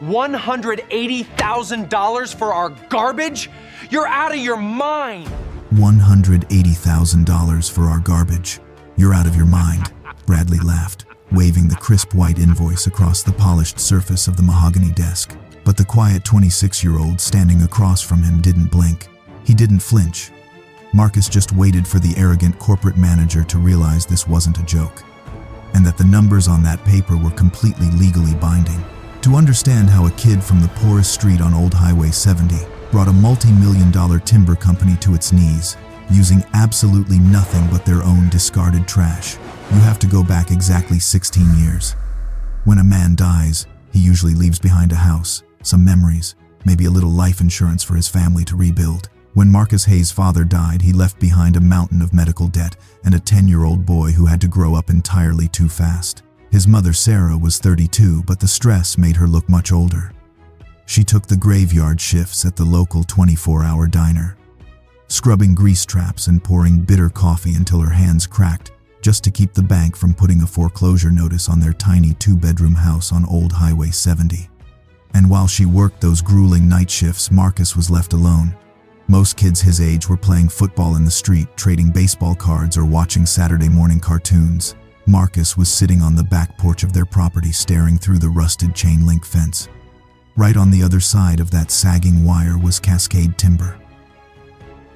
$180,000 for our garbage? You're out of your mind. $180,000 for our garbage. You're out of your mind, Bradley laughed, waving the crisp white invoice across the polished surface of the mahogany desk. But the quiet 26-year-old standing across from him didn't blink. He didn't flinch. Marcus just waited for the arrogant corporate manager to realize this wasn't a joke, and that the numbers on that paper were completely legally binding. To understand how a kid from the poorest street on Old Highway 70 brought a multi-million-dollar timber company to its knees, using absolutely nothing but their own discarded trash, you have to go back exactly 16 years. When a man dies, he usually leaves behind a house, some memories, maybe a little life insurance for his family to rebuild. When Marcus Hayes' father died, he left behind a mountain of medical debt and a 10-year-old boy who had to grow up entirely too fast. His mother, Sarah, was 32, but the stress made her look much older. She took the graveyard shifts at the local 24-hour diner, scrubbing grease traps and pouring bitter coffee until her hands cracked, just to keep the bank from putting a foreclosure notice on their tiny 2-bedroom house on Old Highway 70. And while she worked those grueling night shifts, Marcus was left alone. Most kids his age were playing football in the street, trading baseball cards, or watching Saturday morning cartoons. Marcus was sitting on the back porch of their property, staring through the rusted chain-link fence. Right on the other side of that sagging wire was Cascade Timber.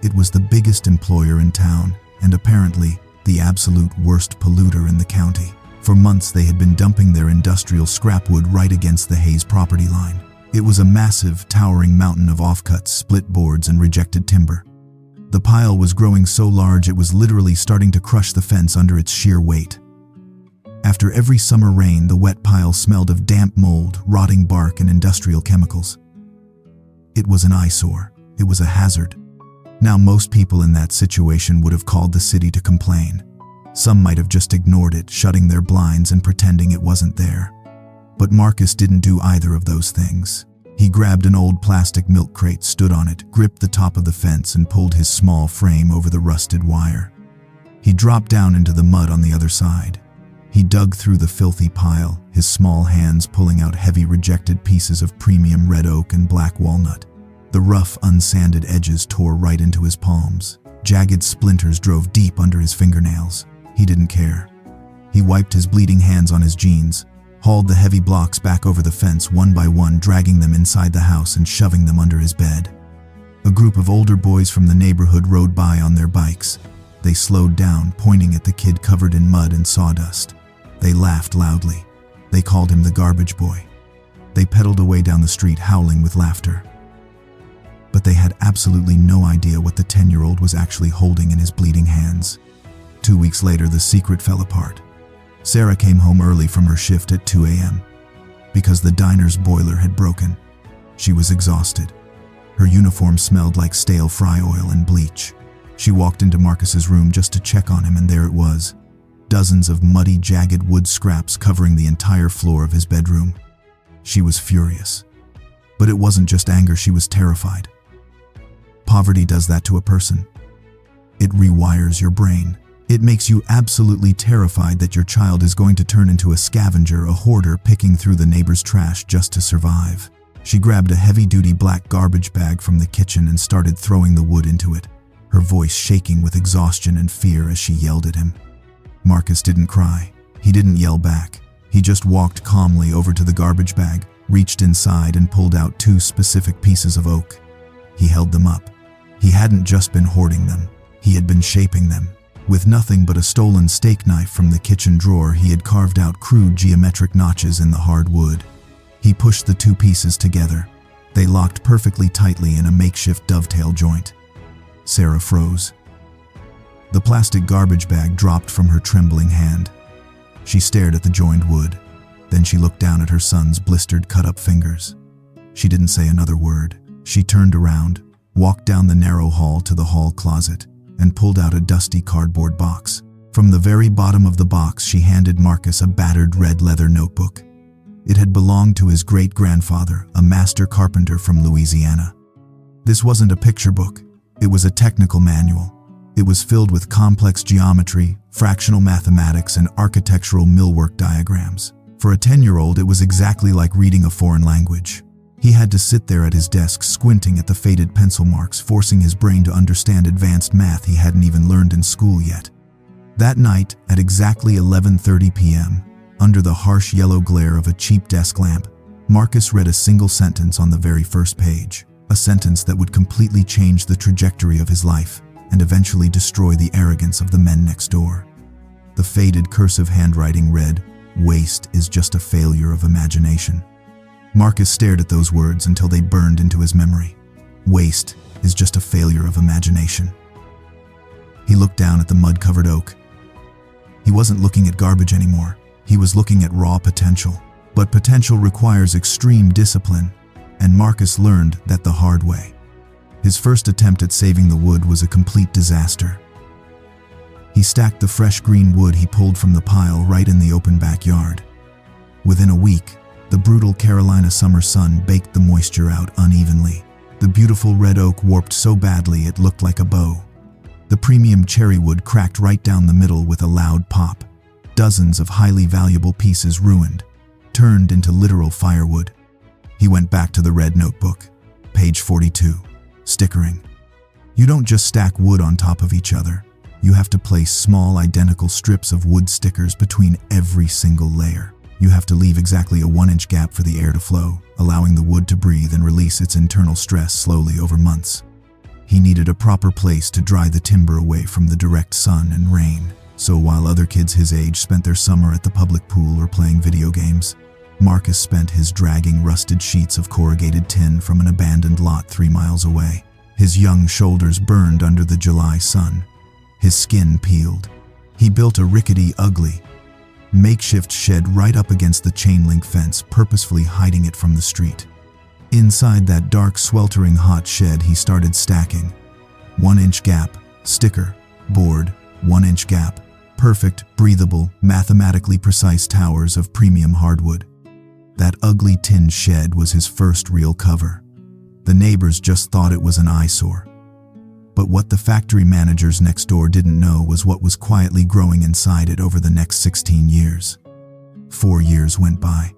It was the biggest employer in town, and apparently the absolute worst polluter in the county. For months they had been dumping their industrial scrap wood right against the Hayes property line. It was a massive, towering mountain of offcuts, split boards, and rejected timber. The pile was growing so large it was literally starting to crush the fence under its sheer weight. After every summer rain, the wet pile smelled of damp mold, rotting bark, and industrial chemicals. It was an eyesore. It was a hazard. Now, most people in that situation would have called the city to complain. Some might have just ignored it, shutting their blinds and pretending it wasn't there. But Marcus didn't do either of those things. He grabbed an old plastic milk crate, stood on it, gripped the top of the fence, and pulled his small frame over the rusted wire. He dropped down into the mud on the other side. He dug through the filthy pile, his small hands pulling out heavy rejected pieces of premium red oak and black walnut. The rough, unsanded edges tore right into his palms. Jagged splinters drove deep under his fingernails. He didn't care. He wiped his bleeding hands on his jeans, hauled the heavy blocks back over the fence one by one, dragging them inside the house and shoving them under his bed. A group of older boys from the neighborhood rode by on their bikes. They slowed down, pointing at the kid covered in mud and sawdust. They laughed loudly. They called him the garbage boy. They pedaled away down the street, howling with laughter. But they had absolutely no idea what the 10-year-old was actually holding in his bleeding hands. 2 weeks later, the secret fell apart. Sarah came home early from her shift at 2 a.m. because the diner's boiler had broken. She was exhausted. Her uniform smelled like stale fry oil and bleach. She walked into Marcus's room just to check on him, and there it was. Dozens of muddy, jagged wood scraps covering the entire floor of his bedroom. She was furious. But it wasn't just anger, she was terrified. Poverty does that to a person. It rewires your brain. It makes you absolutely terrified that your child is going to turn into a scavenger, a hoarder picking through the neighbor's trash just to survive. She grabbed a heavy-duty black garbage bag from the kitchen and started throwing the wood into it, her voice shaking with exhaustion and fear as she yelled at him. Marcus didn't cry. He didn't yell back. He just walked calmly over to the garbage bag, reached inside, and pulled out 2 specific pieces of oak. He held them up. He hadn't just been hoarding them. He had been shaping them. With nothing but a stolen steak knife from the kitchen drawer, he had carved out crude geometric notches in the hard wood. He pushed the 2 pieces together. They locked perfectly tightly in a makeshift dovetail joint. Sarah froze. The plastic garbage bag dropped from her trembling hand. She stared at the joined wood. Then she looked down at her son's blistered, cut-up fingers. She didn't say another word. She turned around, walked down the narrow hall to the hall closet, and pulled out a dusty cardboard box. From the very bottom of the box, she handed Marcus a battered red leather notebook. It had belonged to his great-grandfather, a master carpenter from Louisiana. This wasn't a picture book. It was a technical manual. It was filled with complex geometry, fractional mathematics, and architectural millwork diagrams. For a 10-year-old, it was exactly like reading a foreign language. He had to sit there at his desk squinting at the faded pencil marks, forcing his brain to understand advanced math he hadn't even learned in school yet. That night, at exactly 11:30 p.m., under the harsh yellow glare of a cheap desk lamp, Marcus read a single sentence on the very first page, a sentence that would completely change the trajectory of his life and eventually destroy the arrogance of the men next door. The faded cursive handwriting read, "Waste is just a failure of imagination." Marcus stared at those words until they burned into his memory. Waste is just a failure of imagination. He looked down at the mud-covered oak. He wasn't looking at garbage anymore. He was looking at raw potential. But potential requires extreme discipline, and Marcus learned that the hard way. His first attempt at saving the wood was a complete disaster. He stacked the fresh green wood he pulled from the pile right in the open backyard. Within a week, the brutal Carolina summer sun baked the moisture out unevenly. The beautiful red oak warped so badly it looked like a bow. The premium cherry wood cracked right down the middle with a loud pop. Dozens of highly valuable pieces ruined, turned into literal firewood. He went back to the red notebook. Page 42. Stickering. You don't just stack wood on top of each other. You have to place small identical strips of wood stickers between every single layer. You have to leave exactly a 1-inch gap for the air to flow, allowing the wood to breathe and release its internal stress slowly over months. He needed a proper place to dry the timber away from the direct sun and rain. So while other kids his age spent their summer at the public pool or playing video games, Marcus spent his dragging rusted sheets of corrugated tin from an abandoned lot 3 miles away. His young shoulders burned under the July sun. His skin peeled. He built a rickety, ugly, makeshift shed right up against the chain-link fence, purposefully hiding it from the street. Inside that dark, sweltering hot shed, he started stacking. 1-inch gap, sticker, board, 1-inch gap, perfect, breathable, mathematically precise towers of premium hardwood. That ugly tin shed was his first real cover. The neighbors just thought it was an eyesore. But what the factory managers next door didn't know was what was quietly growing inside it over the next 16 years. 4 years went by.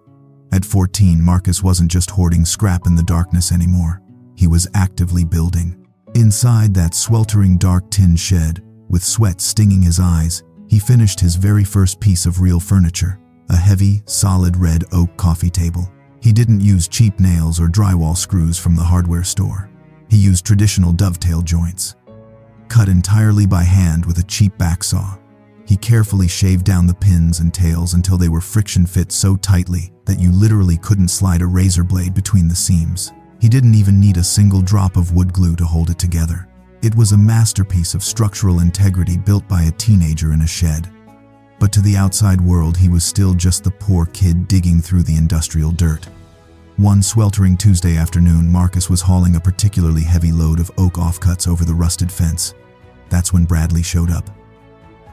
At 14, Marcus wasn't just hoarding scrap in the darkness anymore. He was actively building. Inside that sweltering dark tin shed, with sweat stinging his eyes, he finished his very first piece of real furniture, a heavy, solid red oak coffee table. He didn't use cheap nails or drywall screws from the hardware store. He used traditional dovetail joints, cut entirely by hand with a cheap backsaw. He carefully shaved down the pins and tails until they were friction fit so tightly that you literally couldn't slide a razor blade between the seams. He didn't even need a single drop of wood glue to hold it together. It was a masterpiece of structural integrity built by a teenager in a shed. But to the outside world, he was still just the poor kid digging through the industrial dirt. One sweltering Tuesday afternoon, Marcus was hauling a particularly heavy load of oak offcuts over the rusted fence. That's when Bradley showed up.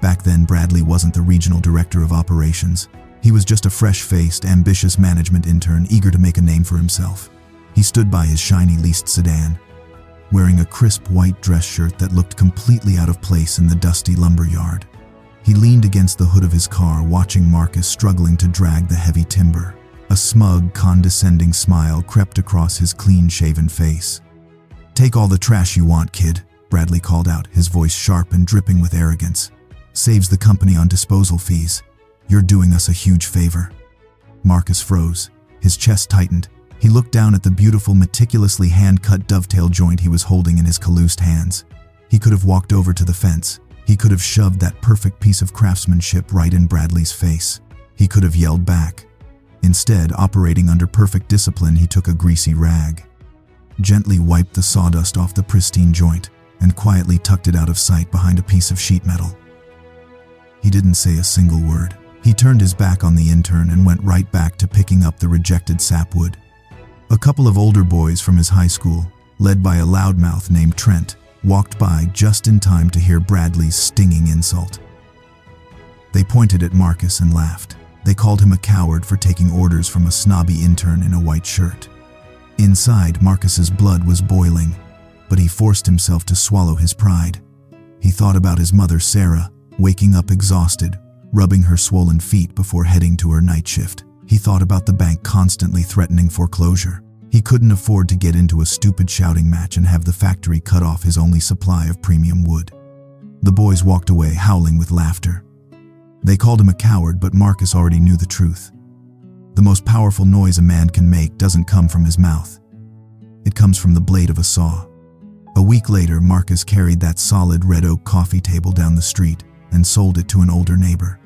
Back then, Bradley wasn't the regional director of operations. He was just a fresh-faced, ambitious management intern eager to make a name for himself. He stood by his shiny leased sedan, wearing a crisp white dress shirt that looked completely out of place in the dusty lumber yard. He leaned against the hood of his car, watching Marcus struggling to drag the heavy timber. A smug, condescending smile crept across his clean-shaven face. "Take all the trash you want, kid," Bradley called out, his voice sharp and dripping with arrogance. "Saves the company on disposal fees. You're doing us a huge favor." Marcus froze. His chest tightened. He looked down at the beautiful, meticulously hand-cut dovetail joint he was holding in his calloused hands. He could have walked over to the fence. He could have shoved that perfect piece of craftsmanship right in Bradley's face. He could have yelled back. Instead, operating under perfect discipline, he took a greasy rag, gently wiped the sawdust off the pristine joint, and quietly tucked it out of sight behind a piece of sheet metal. He didn't say a single word. He turned his back on the intern and went right back to picking up the rejected sapwood. A couple of older boys from his high school, led by a loudmouth named Trent, walked by just in time to hear Bradley's stinging insult. They pointed at Marcus and laughed. They called him a coward for taking orders from a snobby intern in a white shirt. Inside, Marcus's blood was boiling, but he forced himself to swallow his pride. He thought about his mother, Sarah, waking up exhausted, rubbing her swollen feet before heading to her night shift. He thought about the bank constantly threatening foreclosure. He couldn't afford to get into a stupid shouting match and have the factory cut off his only supply of premium wood. The boys walked away, howling with laughter. They called him a coward, but Marcus already knew the truth. The most powerful noise a man can make doesn't come from his mouth. It comes from the blade of a saw. A week later, Marcus carried that solid red oak coffee table down the street and sold it to an older neighbor.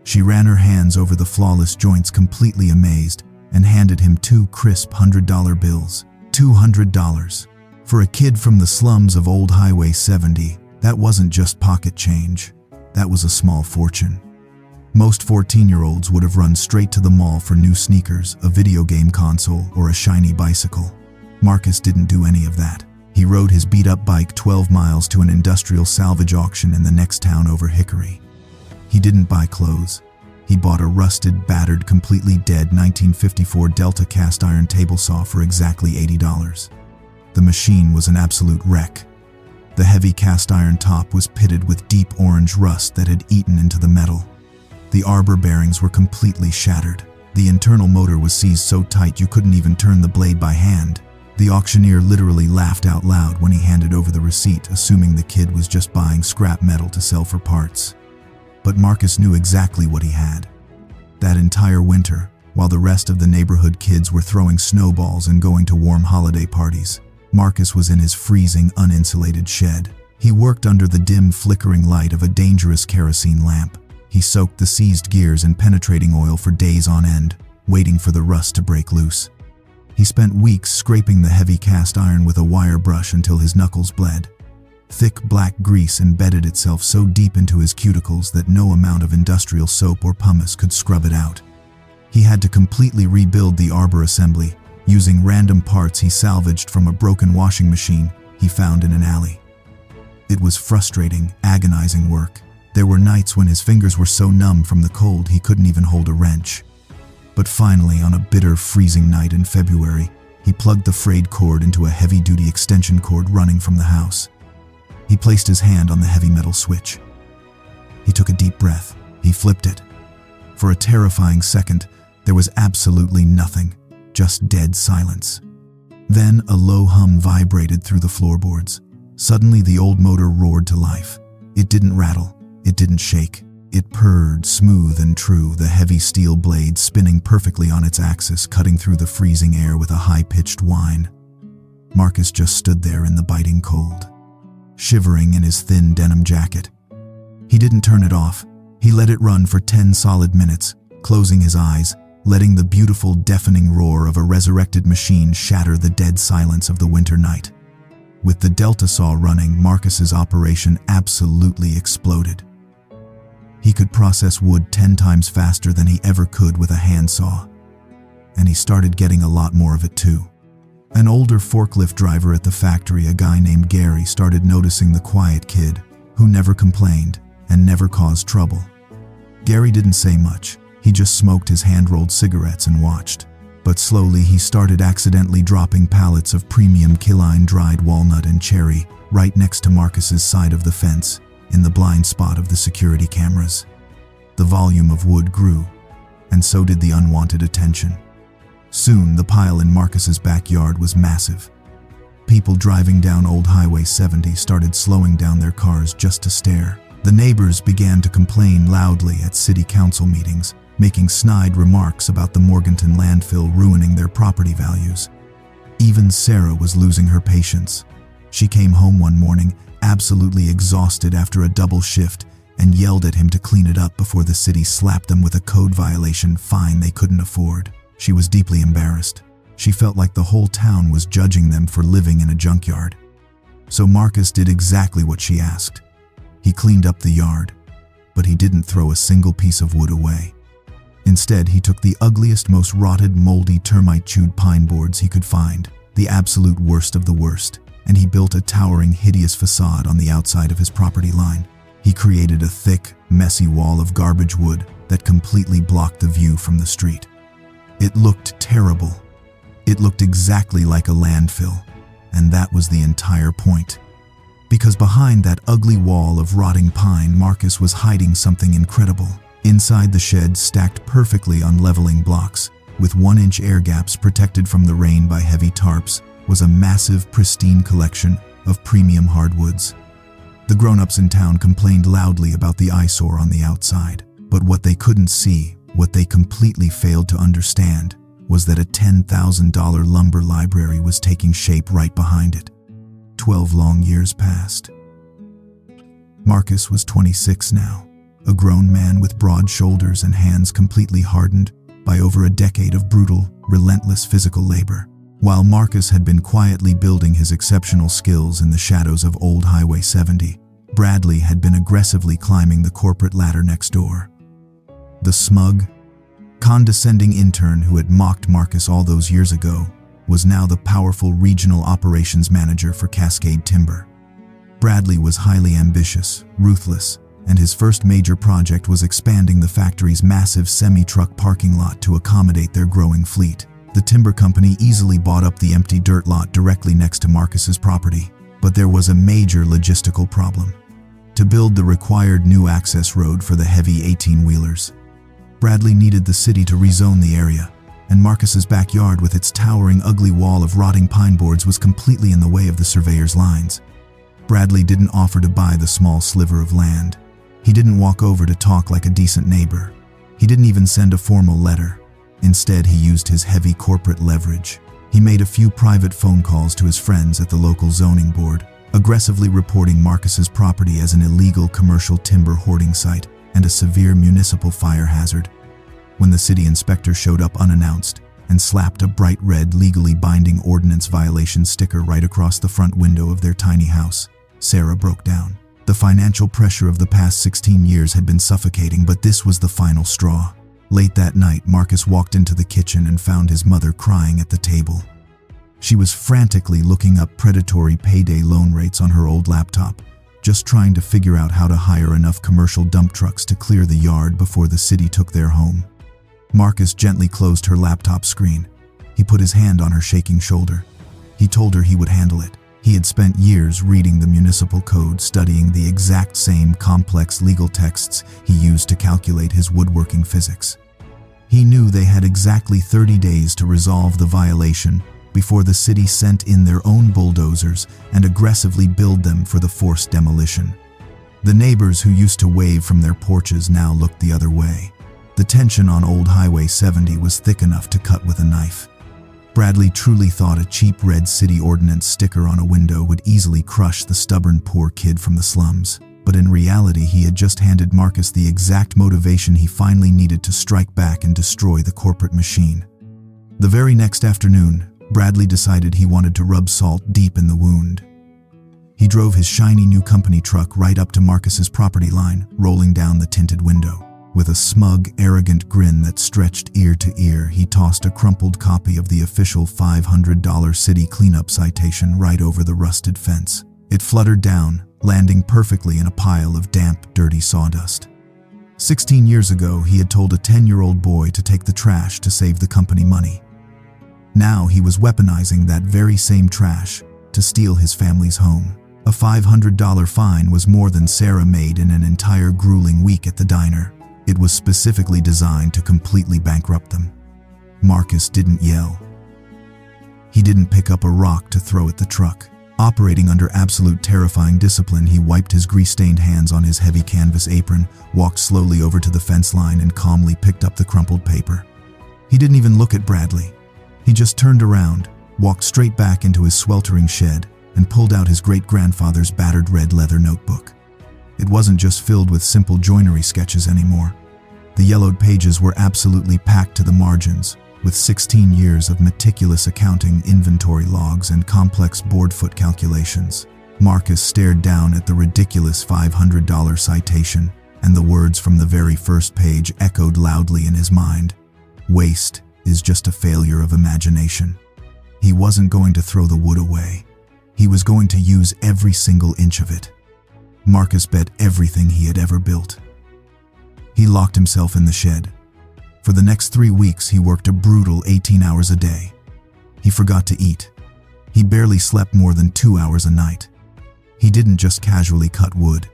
She ran her hands over the flawless joints, completely amazed, and handed him 2 crisp $100 bills. $200. For a kid from the slums of Old Highway 70, that wasn't just pocket change. That was a small fortune. Most 14-year-olds would have run straight to the mall for new sneakers, a video game console, or a shiny bicycle. Marcus didn't do any of that. He rode his beat-up bike 12 miles to an industrial salvage auction in the next town over Hickory. He didn't buy clothes. He bought a rusted, battered, completely dead 1954 Delta cast iron table saw for exactly $80. The machine was an absolute wreck. The heavy cast iron top was pitted with deep orange rust that had eaten into the metal. The arbor bearings were completely shattered. The internal motor was seized so tight you couldn't even turn the blade by hand. The auctioneer literally laughed out loud when he handed over the receipt, assuming the kid was just buying scrap metal to sell for parts. But Marcus knew exactly what he had. That entire winter, while the rest of the neighborhood kids were throwing snowballs and going to warm holiday parties, Marcus was in his freezing, uninsulated shed. He worked under the dim, flickering light of a dangerous kerosene lamp. He soaked the seized gears in penetrating oil for days on end, waiting for the rust to break loose. He spent weeks scraping the heavy cast iron with a wire brush until his knuckles bled. Thick black grease embedded itself so deep into his cuticles that no amount of industrial soap or pumice could scrub it out. He had to completely rebuild the arbor assembly, using random parts he salvaged from a broken washing machine he found in an alley. It was frustrating, agonizing work. There were nights when his fingers were so numb from the cold he couldn't even hold a wrench. But finally, on a bitter, freezing night in February, he plugged the frayed cord into a heavy-duty extension cord running from the house. He placed his hand on the heavy metal switch. He took a deep breath. He flipped it. For a terrifying second, there was absolutely nothing, just dead silence. Then a low hum vibrated through the floorboards. Suddenly, the old motor roared to life. It didn't rattle. It didn't shake. It purred, smooth and true, the heavy steel blade spinning perfectly on its axis, cutting through the freezing air with a high-pitched whine. Marcus just stood there in the biting cold, shivering in his thin denim jacket. He didn't turn it off. He let it run for 10 solid minutes, closing his eyes, letting the beautiful, deafening roar of a resurrected machine shatter the dead silence of the winter night. With the Delta saw running, Marcus's operation absolutely exploded. He could process wood 10 times faster than he ever could with a handsaw. And he started getting a lot more of it too. An older forklift driver at the factory, a guy named Gary, started noticing the quiet kid who never complained and never caused trouble. Gary didn't say much. He just smoked his hand-rolled cigarettes and watched. But slowly he started accidentally dropping pallets of premium Killine dried walnut and cherry right next to Marcus's side of the fence, in the blind spot of the security cameras. The volume of wood grew, and so did the unwanted attention. Soon, the pile in Marcus's backyard was massive. People driving down Old Highway 70 started slowing down their cars just to stare. The neighbors began to complain loudly at city council meetings, making snide remarks about the Morganton landfill ruining their property values. Even Sarah was losing her patience. She came home one morning, absolutely exhausted after a double shift, and yelled at him to clean it up before the city slapped them with a code violation fine they couldn't afford. She was deeply embarrassed. She felt like the whole town was judging them for living in a junkyard. So Marcus did exactly what she asked. He cleaned up the yard, but he didn't throw a single piece of wood away. Instead, he took the ugliest, most rotted, moldy, termite-chewed pine boards he could find, the absolute worst of the worst, and he built a towering, hideous facade on the outside of his property line. He created a thick, messy wall of garbage wood that completely blocked the view from the street. It looked terrible. It looked exactly like a landfill, and that was the entire point. Because behind that ugly wall of rotting pine, Marcus was hiding something incredible. Inside the shed, stacked perfectly on leveling blocks, with 1-inch air gaps protected from the rain by heavy tarps, was a massive, pristine collection of premium hardwoods. The grown-ups in town complained loudly about the eyesore on the outside, but what they couldn't see, what they completely failed to understand, was that a $10,000 lumber library was taking shape right behind it. 12 long years passed. Marcus was 26 now, a grown man with broad shoulders and hands completely hardened by over a decade of brutal, relentless physical labor. While Marcus had been quietly building his exceptional skills in the shadows of old Highway 70, Bradley had been aggressively climbing the corporate ladder next door. The smug, condescending intern who had mocked Marcus all those years ago was now the powerful regional operations manager for Cascade Timber. Bradley was highly ambitious, ruthless, and his first major project was expanding the factory's massive semi-truck parking lot to accommodate their growing fleet. The timber company easily bought up the empty dirt lot directly next to Marcus's property, but there was a major logistical problem. To build the required new access road for the heavy 18-wheelers, Bradley needed the city to rezone the area, and Marcus's backyard with its towering, ugly wall of rotting pine boards was completely in the way of the surveyor's lines. Bradley didn't offer to buy the small sliver of land. He didn't walk over to talk like a decent neighbor. He didn't even send a formal letter. Instead, he used his heavy corporate leverage. He made a few private phone calls to his friends at the local zoning board, aggressively reporting Marcus's property as an illegal commercial timber hoarding site and a severe municipal fire hazard. When the city inspector showed up unannounced and slapped a bright red, legally binding ordinance violation sticker right across the front window of their tiny house, Sarah broke down. The financial pressure of the past 16 years had been suffocating, but this was the final straw. Late that night, Marcus walked into the kitchen and found his mother crying at the table. She was frantically looking up predatory payday loan rates on her old laptop, just trying to figure out how to hire enough commercial dump trucks to clear the yard before the city took their home. Marcus gently closed her laptop screen. He put his hand on her shaking shoulder. He told her he would handle it. He had spent years reading the municipal code, studying the exact same complex legal texts he used to calculate his woodworking physics. He knew they had exactly 30 days to resolve the violation before the city sent in their own bulldozers and aggressively billed them for the forced demolition. The neighbors who used to wave from their porches now looked the other way. The tension on old Highway 70 was thick enough to cut with a knife. Bradley truly thought a cheap red city ordinance sticker on a window would easily crush the stubborn poor kid from the slums. But in reality, he had just handed Marcus the exact motivation he finally needed to strike back and destroy the corporate machine. The very next afternoon, Bradley decided he wanted to rub salt deep in the wound. He drove his shiny new company truck right up to Marcus's property line, rolling down the tinted window. With a smug, arrogant grin that stretched ear to ear, he tossed a crumpled copy of the official $500 city cleanup citation right over the rusted fence. It fluttered down, landing perfectly in a pile of damp, dirty sawdust. 16 years ago, he had told a 10-year-old boy to take the trash to save the company money. Now he was weaponizing that very same trash to steal his family's home. A $500 fine was more than Sarah made in an entire grueling week at the diner. It was specifically designed to completely bankrupt them. Marcus didn't yell. He didn't pick up a rock to throw at the truck. Operating under absolute terrifying discipline, he wiped his grease-stained hands on his heavy canvas apron, walked slowly over to the fence line, and calmly picked up the crumpled paper. He didn't even look at Bradley. He just turned around, walked straight back into his sweltering shed, and pulled out his great-grandfather's battered red leather notebook. It wasn't just filled with simple joinery sketches anymore. The yellowed pages were absolutely packed to the margins, with 16 years of meticulous accounting, inventory logs, and complex board-foot calculations. Marcus stared down at the ridiculous $500 citation, and the words from the very first page echoed loudly in his mind. Waste is just a failure of imagination. He wasn't going to throw the wood away. He was going to use every single inch of it. Marcus bet everything he had ever built. He locked himself in the shed. For the next 3 weeks, he worked a brutal 18 hours a day. He forgot to eat. He barely slept more than 2 hours a night. He didn't just casually cut wood.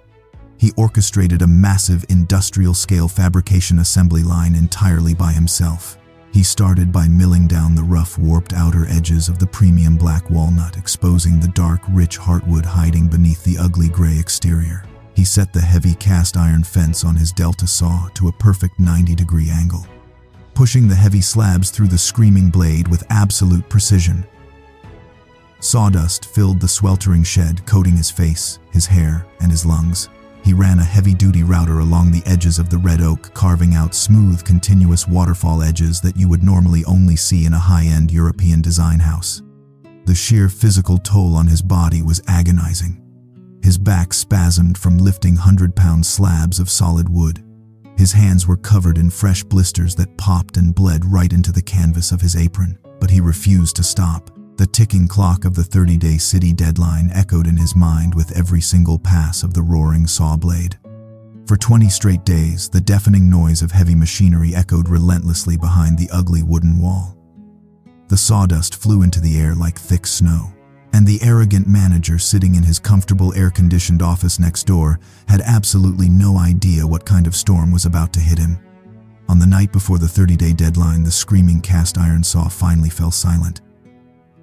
He orchestrated a massive industrial-scale fabrication assembly line entirely by himself. He started by milling down the rough, warped outer edges of the premium black walnut, exposing the dark, rich heartwood hiding beneath the ugly gray exterior. He set the heavy cast iron fence on his delta saw to a perfect 90-degree angle, pushing the heavy slabs through the screaming blade with absolute precision. Sawdust filled the sweltering shed, coating his face, his hair, and his lungs. He ran a heavy-duty router along the edges of the red oak, carving out smooth, continuous waterfall edges that you would normally only see in a high-end European design house. The sheer physical toll on his body was agonizing. His back spasmed from lifting 100-pound slabs of solid wood. His hands were covered in fresh blisters that popped and bled right into the canvas of his apron, but he refused to stop. The ticking clock of the 30-day city deadline echoed in his mind with every single pass of the roaring saw blade. For 20 straight days, the deafening noise of heavy machinery echoed relentlessly behind the ugly wooden wall. The sawdust flew into the air like thick snow, and the arrogant manager sitting in his comfortable air-conditioned office next door had absolutely no idea what kind of storm was about to hit him. On the night before the 30-day deadline, the screaming cast iron saw finally fell silent.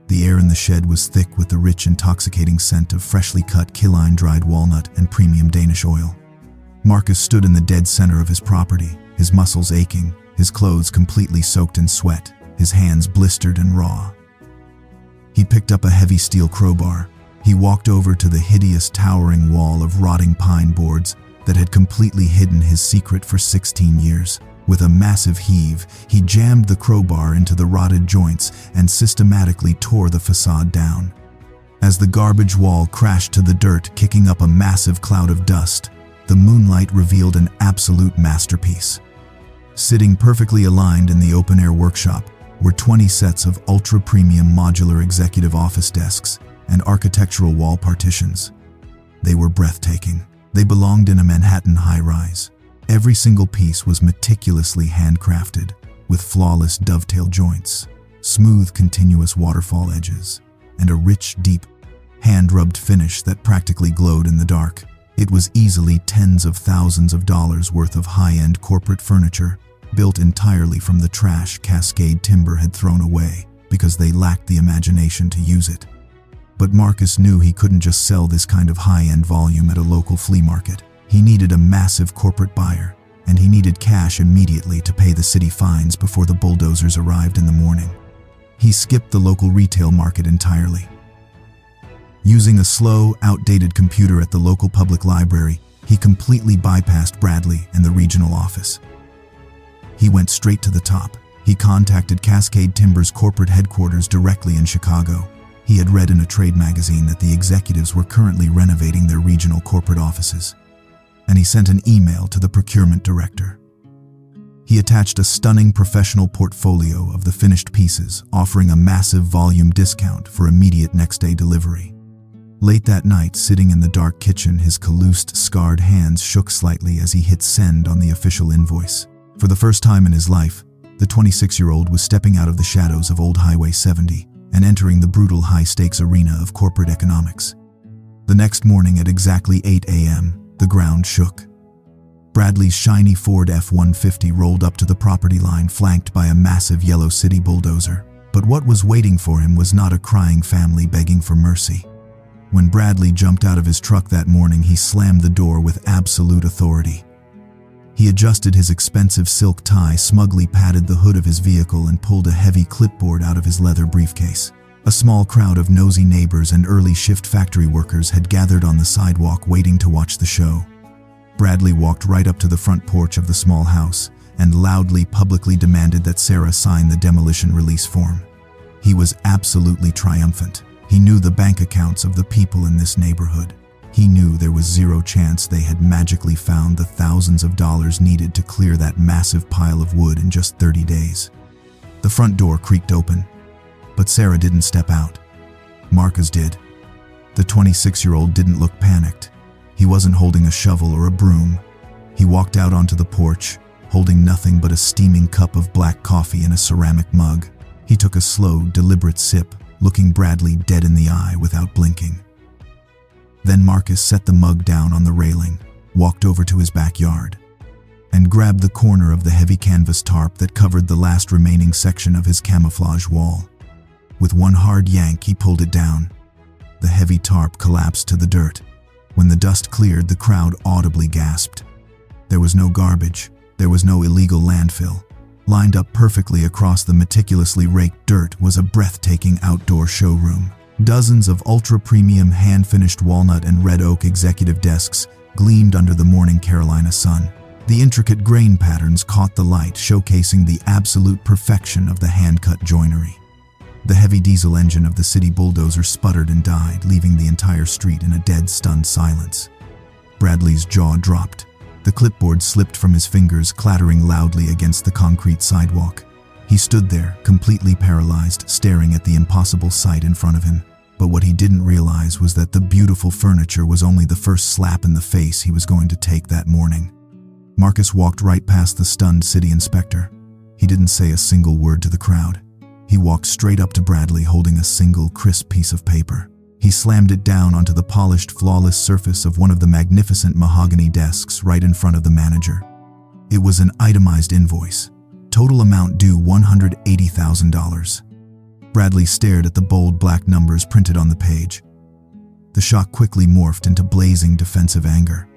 The air in the shed was thick with the rich, intoxicating scent of freshly cut Killine-dried walnut and premium Danish oil. Marcus stood in the dead center of his property, his muscles aching, his clothes completely soaked in sweat, his hands blistered and raw. He picked up a heavy steel crowbar. He walked over to the hideous, towering wall of rotting pine boards that had completely hidden his secret for 16 years. With a massive heave, he jammed the crowbar into the rotted joints and systematically tore the facade down. As the garbage wall crashed to the dirt, kicking up a massive cloud of dust, the moonlight revealed an absolute masterpiece. Sitting perfectly aligned in the open-air workshop were 20 sets of ultra-premium modular executive office desks and architectural wall partitions. They were breathtaking. They belonged in a Manhattan high-rise. Every single piece was meticulously handcrafted, with flawless dovetail joints, smooth continuous waterfall edges, and a rich, deep, hand-rubbed finish that practically glowed in the dark. It was easily tens of thousands of dollars worth of high-end corporate furniture, built entirely from the trash Cascade Timber had thrown away because they lacked the imagination to use it. But Marcus knew he couldn't just sell this kind of high-end volume at a local flea market. He needed a massive corporate buyer, and he needed cash immediately to pay the city fines before the bulldozers arrived in the morning. He skipped the local retail market entirely. Using a slow, outdated computer at the local public library, he completely bypassed Bradley and the regional office. He went straight to the top. He contacted Cascade Timber's corporate headquarters directly in Chicago. He had read in a trade magazine that the executives were currently renovating their regional corporate offices, and he sent an email to the procurement director. He attached a stunning professional portfolio of the finished pieces, offering a massive volume discount for immediate next-day delivery. Late that night, sitting in the dark kitchen, his calloused, scarred hands shook slightly as he hit send on the official invoice. For the first time in his life, the 26-year-old was stepping out of the shadows of Old Highway 70 and entering the brutal high-stakes arena of corporate economics. The next morning at exactly 8 a.m., the ground shook. Bradley's shiny Ford F-150 rolled up to the property line, flanked by a massive yellow city bulldozer. But what was waiting for him was not a crying family begging for mercy. When Bradley jumped out of his truck that morning, he slammed the door with absolute authority. He adjusted his expensive silk tie, smugly patted the hood of his vehicle, and pulled a heavy clipboard out of his leather briefcase. A small crowd of nosy neighbors and early shift factory workers had gathered on the sidewalk waiting to watch the show. Bradley walked right up to the front porch of the small house and loudly, publicly demanded that Sarah sign the demolition release form. He was absolutely triumphant. He knew the bank accounts of the people in this neighborhood. He knew there was zero chance they had magically found the thousands of dollars needed to clear that massive pile of wood in just 30 days. The front door creaked open, but Sarah didn't step out. Marcus did. The 26-year-old didn't look panicked. He wasn't holding a shovel or a broom. He walked out onto the porch, holding nothing but a steaming cup of black coffee in a ceramic mug. He took a slow, deliberate sip, looking Bradley dead in the eye without blinking. Then Marcus set the mug down on the railing, walked over to his backyard, and grabbed the corner of the heavy canvas tarp that covered the last remaining section of his camouflage wall. With one hard yank, he pulled it down. The heavy tarp collapsed to the dirt. When the dust cleared, the crowd audibly gasped. There was no garbage. There was no illegal landfill. Lined up perfectly across the meticulously raked dirt was a breathtaking outdoor showroom. Dozens of ultra-premium hand-finished walnut and red oak executive desks gleamed under the morning Carolina sun. The intricate grain patterns caught the light, showcasing the absolute perfection of the hand-cut joinery. The heavy diesel engine of the city bulldozer sputtered and died, leaving the entire street in a dead, stunned silence. Bradley's jaw dropped. The clipboard slipped from his fingers, clattering loudly against the concrete sidewalk. He stood there, completely paralyzed, staring at the impossible sight in front of him. But what he didn't realize was that the beautiful furniture was only the first slap in the face he was going to take that morning. Marcus walked right past the stunned city inspector. He didn't say a single word to the crowd. He walked straight up to Bradley, holding a single, crisp piece of paper. He slammed it down onto the polished, flawless surface of one of the magnificent mahogany desks right in front of the manager. It was an itemized invoice. Total amount due $180,000. Bradley stared at the bold black numbers printed on the page. The shock quickly morphed into blazing defensive anger.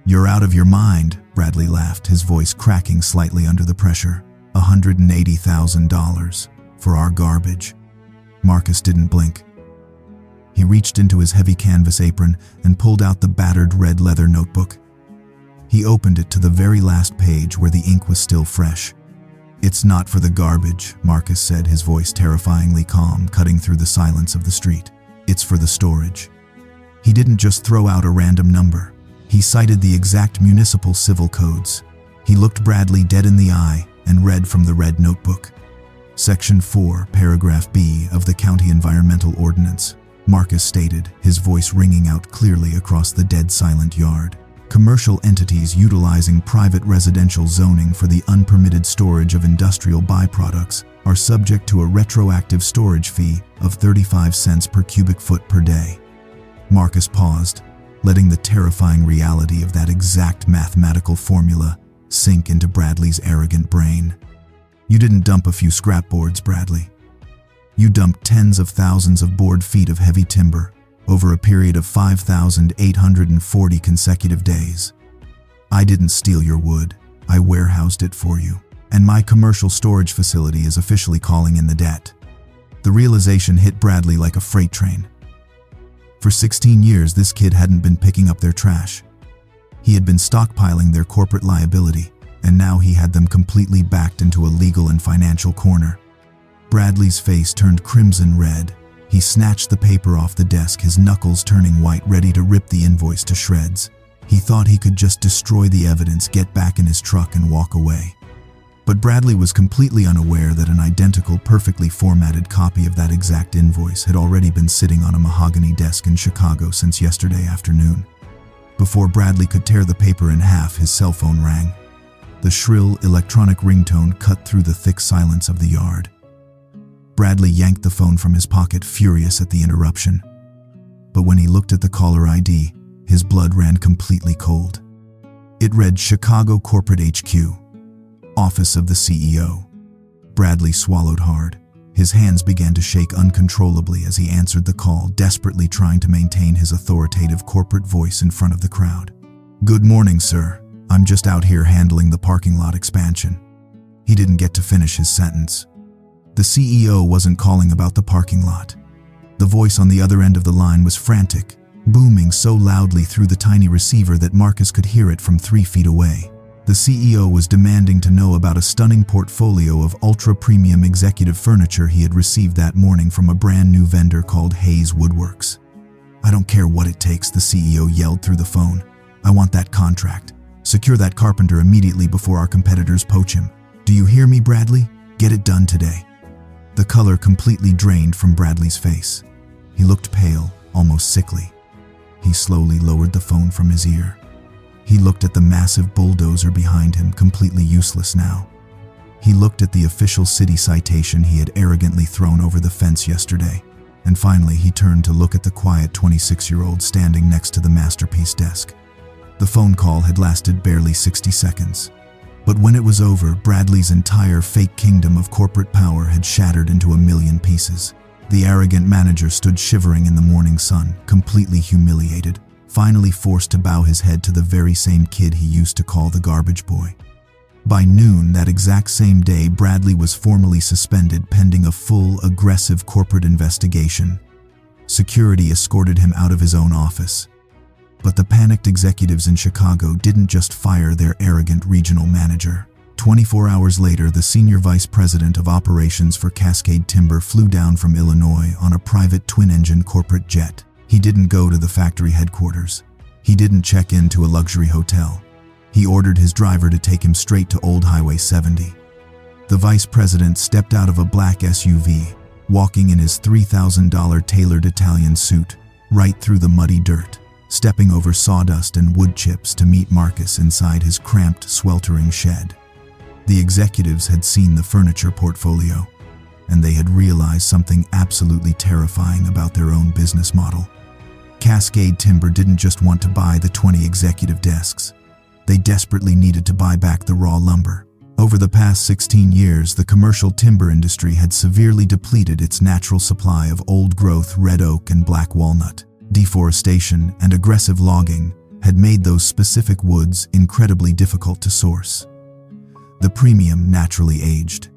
"You're out of your mind," Bradley laughed, his voice cracking slightly under the pressure. $180,000 for our garbage." Marcus didn't blink. He reached into his heavy canvas apron and pulled out the battered red leather notebook. He opened it to the very last page where the ink was still fresh. "It's not for the garbage," Marcus said, his voice terrifyingly calm, cutting through the silence of the street. "It's for the storage." He didn't just throw out a random number. He cited the exact municipal civil codes. He looked Bradley dead in the eye and read from the red notebook. Section 4, Paragraph B of the County Environmental Ordinance, Marcus stated, his voice ringing out clearly across the dead silent yard. Commercial entities utilizing private residential zoning for the unpermitted storage of industrial byproducts are subject to a retroactive storage fee of 35 cents per cubic foot per day. Marcus paused, letting the terrifying reality of that exact mathematical formula sink into Bradley's arrogant brain. "You didn't dump a few scrap boards, Bradley. You dumped tens of thousands of board feet of heavy timber over a period of 5,840 consecutive days. I didn't steal your wood. I warehoused it for you. And my commercial storage facility is officially calling in the debt." The realization hit Bradley like a freight train. For 16 years, this kid hadn't been picking up their trash. He had been stockpiling their corporate liability, and now he had them completely backed into a legal and financial corner. Bradley's face turned crimson red. He snatched the paper off the desk, his knuckles turning white, ready to rip the invoice to shreds. He thought he could just destroy the evidence, get back in his truck, and walk away. But Bradley was completely unaware that an identical, perfectly formatted copy of that exact invoice had already been sitting on a mahogany desk in Chicago since yesterday afternoon. Before Bradley could tear the paper in half, his cell phone rang. The shrill, electronic ringtone cut through the thick silence of the yard. Bradley yanked the phone from his pocket, furious at the interruption. But when he looked at the caller ID, his blood ran completely cold. It read Chicago Corporate HQ, Office of the CEO. Bradley swallowed hard. His hands began to shake uncontrollably as he answered the call, desperately trying to maintain his authoritative corporate voice in front of the crowd. "Good morning, sir. I'm just out here handling the parking lot expansion." He didn't get to finish his sentence. The CEO wasn't calling about the parking lot. The voice on the other end of the line was frantic, booming so loudly through the tiny receiver that Marcus could hear it from 3 feet away. The CEO was demanding to know about a stunning portfolio of ultra-premium executive furniture he had received that morning from a brand new vendor called Hayes Woodworks. "I don't care what it takes," the CEO yelled through the phone. "I want that contract. Secure that carpenter immediately before our competitors poach him. Do you hear me, Bradley? Get it done today." The color completely drained from Bradley's face. He looked pale, almost sickly. He slowly lowered the phone from his ear. He looked at the massive bulldozer behind him, completely useless now. He looked at the official city citation he had arrogantly thrown over the fence yesterday. And finally, he turned to look at the quiet 26-year-old standing next to the masterpiece desk. The phone call had lasted barely 60 seconds. But when it was over, Bradley's entire fake kingdom of corporate power had shattered into a million pieces. The arrogant manager stood shivering in the morning sun, completely humiliated, finally forced to bow his head to the very same kid he used to call the garbage boy. By noon that exact same day, Bradley was formally suspended pending a full, aggressive corporate investigation. Security escorted him out of his own office. But the panicked executives in Chicago didn't just fire their arrogant regional manager. 24 hours later, the senior vice president of operations for Cascade Timber flew down from Illinois on a private twin-engine corporate jet. He didn't go to the factory headquarters. He didn't check into a luxury hotel. He ordered his driver to take him straight to Old Highway 70. The vice president stepped out of a black SUV, walking in his $3,000 tailored Italian suit, right through the muddy dirt, stepping over sawdust and wood chips to meet Marcus inside his cramped, sweltering shed. The executives had seen the furniture portfolio, and they had realized something absolutely terrifying about their own business model. Cascade Timber didn't just want to buy the 20 executive desks. They desperately needed to buy back the raw lumber. Over the past 16 years, the commercial timber industry had severely depleted its natural supply of old-growth red oak and black walnut. Deforestation and aggressive logging had made those specific woods incredibly difficult to source. The premium naturally aged.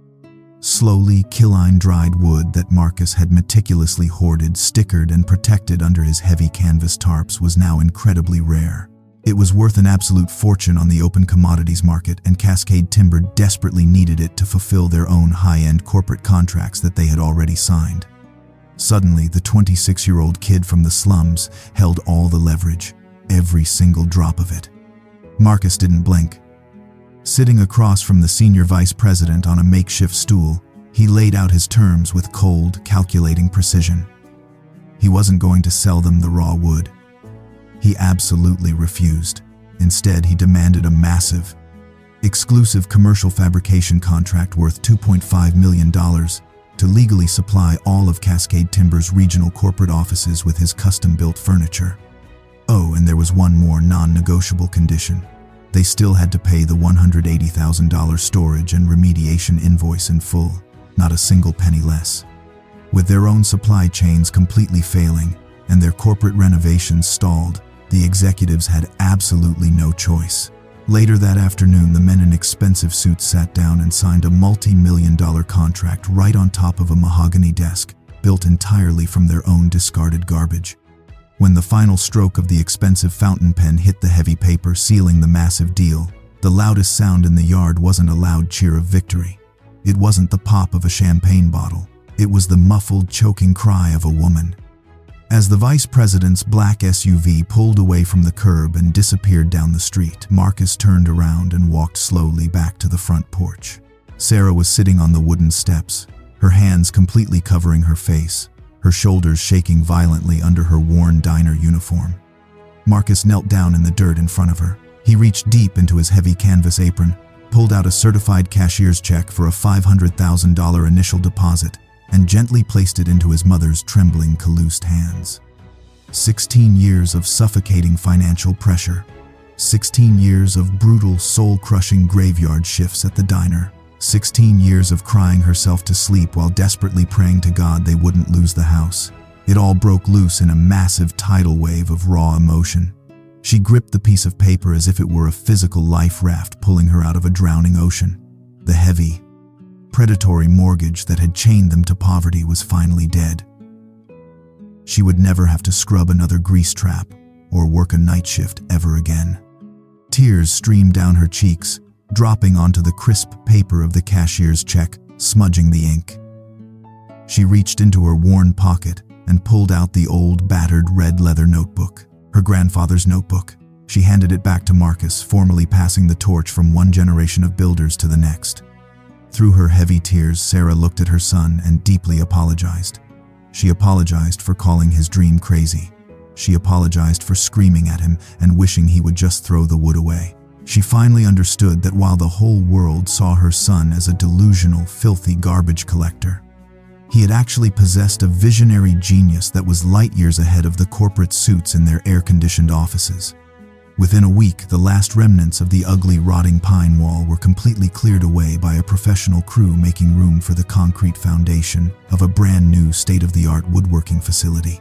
Slowly, killine-dried wood that Marcus had meticulously hoarded, stickered, and protected under his heavy canvas tarps was now incredibly rare. It was worth an absolute fortune on the open commodities market, and Cascade Timber desperately needed it to fulfill their own high-end corporate contracts that they had already signed. Suddenly, the 26-year-old kid from the slums held all the leverage, every single drop of it. Marcus didn't blink. Sitting across from the senior vice president on a makeshift stool, he laid out his terms with cold, calculating precision. He wasn't going to sell them the raw wood. He absolutely refused. Instead, he demanded a massive, exclusive commercial fabrication contract worth $2.5 million to legally supply all of Cascade Timber's regional corporate offices with his custom-built furniture. Oh, and there was one more non-negotiable condition. They still had to pay the $180,000 storage and remediation invoice in full, not a single penny less. With their own supply chains completely failing and their corporate renovations stalled, the executives had absolutely no choice. Later that afternoon, the men in expensive suits sat down and signed a multi-million-dollar contract right on top of a mahogany desk, built entirely from their own discarded garbage. When the final stroke of the expensive fountain pen hit the heavy paper sealing the massive deal, the loudest sound in the yard wasn't a loud cheer of victory. It wasn't the pop of a champagne bottle. It was the muffled, choking cry of a woman. As the vice president's black SUV pulled away from the curb and disappeared down the street, Marcus turned around and walked slowly back to the front porch. Sarah was sitting on the wooden steps, her hands completely covering her face, her shoulders shaking violently under her worn diner uniform. Marcus knelt down in the dirt in front of her. He reached deep into his heavy canvas apron, pulled out a certified cashier's check for a $500,000 initial deposit, and gently placed it into his mother's trembling, calloused hands. 16 years of suffocating financial pressure. 16 years of brutal, soul-crushing graveyard shifts at the diner. 16 years of crying herself to sleep while desperately praying to God they wouldn't lose the house. It all broke loose in a massive tidal wave of raw emotion. She gripped the piece of paper as if it were a physical life raft pulling her out of a drowning ocean. The heavy, predatory mortgage that had chained them to poverty was finally dead. She would never have to scrub another grease trap or work a night shift ever again. Tears streamed down her cheeks, dropping onto the crisp paper of the cashier's check, smudging the ink. She reached into her worn pocket and pulled out the old, battered red leather notebook, her grandfather's notebook. She handed it back to Marcus, formally passing the torch from one generation of builders to the next. Through her heavy tears, Sarah looked at her son and deeply apologized. She apologized for calling his dream crazy. She apologized for screaming at him and wishing he would just throw the wood away. She finally understood that while the whole world saw her son as a delusional, filthy garbage collector, he had actually possessed a visionary genius that was light years ahead of the corporate suits in their air-conditioned offices. Within a week, the last remnants of the ugly, rotting pine wall were completely cleared away by a professional crew making room for the concrete foundation of a brand new state-of-the-art woodworking facility.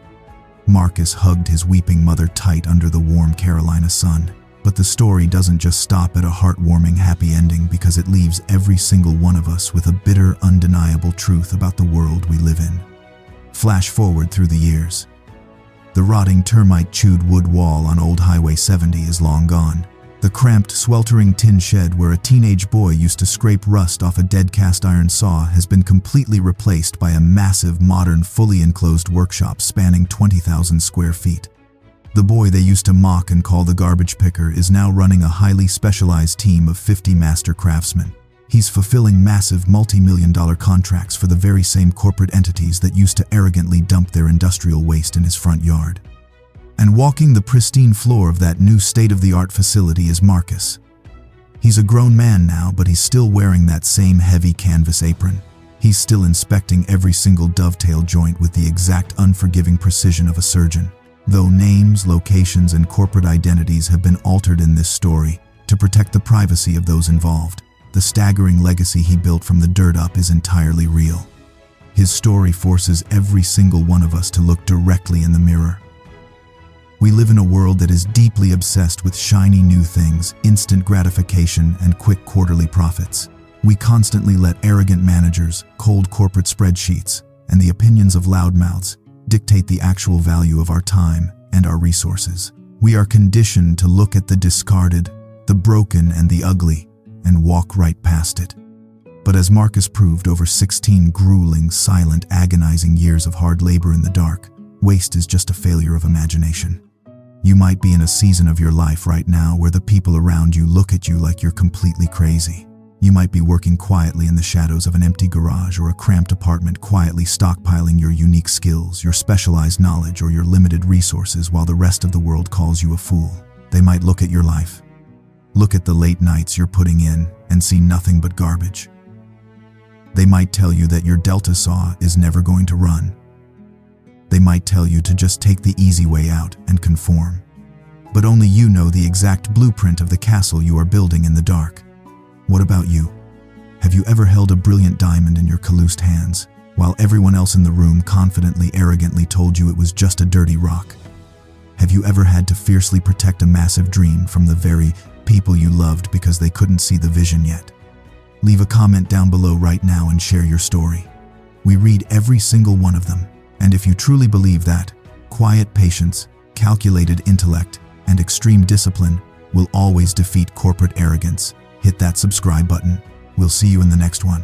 Marcus hugged his weeping mother tight under the warm Carolina sun. But the story doesn't just stop at a heartwarming happy ending, because it leaves every single one of us with a bitter, undeniable truth about the world we live in. Flash forward through the years. The rotting termite-chewed wood wall on Old Highway 70 is long gone. The cramped, sweltering tin shed where a teenage boy used to scrape rust off a dead cast-iron saw has been completely replaced by a massive, modern, fully enclosed workshop spanning 20,000 square feet. The boy they used to mock and call the garbage picker is now running a highly specialized team of 50 master craftsmen. He's fulfilling massive multi-million-dollar contracts for the very same corporate entities that used to arrogantly dump their industrial waste in his front yard. And walking the pristine floor of that new state-of-the-art facility is Marcus. He's a grown man now, but he's still wearing that same heavy canvas apron. He's still inspecting every single dovetail joint with the exact unforgiving precision of a surgeon. Though names, locations, and corporate identities have been altered in this story to protect the privacy of those involved, the staggering legacy he built from the dirt up is entirely real. His story forces every single one of us to look directly in the mirror. We live in a world that is deeply obsessed with shiny new things, instant gratification, and quick quarterly profits. We constantly let arrogant managers, cold corporate spreadsheets, and the opinions of loudmouths dictate the actual value of our time and our resources. We are conditioned to look at the discarded, the broken, and the ugly, and walk right past it. But as Marcus proved over 16 grueling, silent, agonizing years of hard labor in the dark, waste is just a failure of imagination. You might be in a season of your life right now where the people around you look at you like you're completely crazy. You might be working quietly in the shadows of an empty garage or a cramped apartment, quietly stockpiling your unique skills, your specialized knowledge, or your limited resources while the rest of the world calls you a fool. They might look at your life, look at the late nights you're putting in, and see nothing but garbage. They might tell you that your Delta saw is never going to run. They might tell you to just take the easy way out and conform. But only you know the exact blueprint of the castle you are building in the dark. What about you? Have you ever held a brilliant diamond in your calloused hands, while everyone else in the room confidently, arrogantly told you it was just a dirty rock? Have you ever had to fiercely protect a massive dream from the very people you loved because they couldn't see the vision yet? Leave a comment down below right now and share your story. We read every single one of them, and if you truly believe that quiet patience, calculated intellect, and extreme discipline will always defeat corporate arrogance, hit that subscribe button. We'll see you in the next one.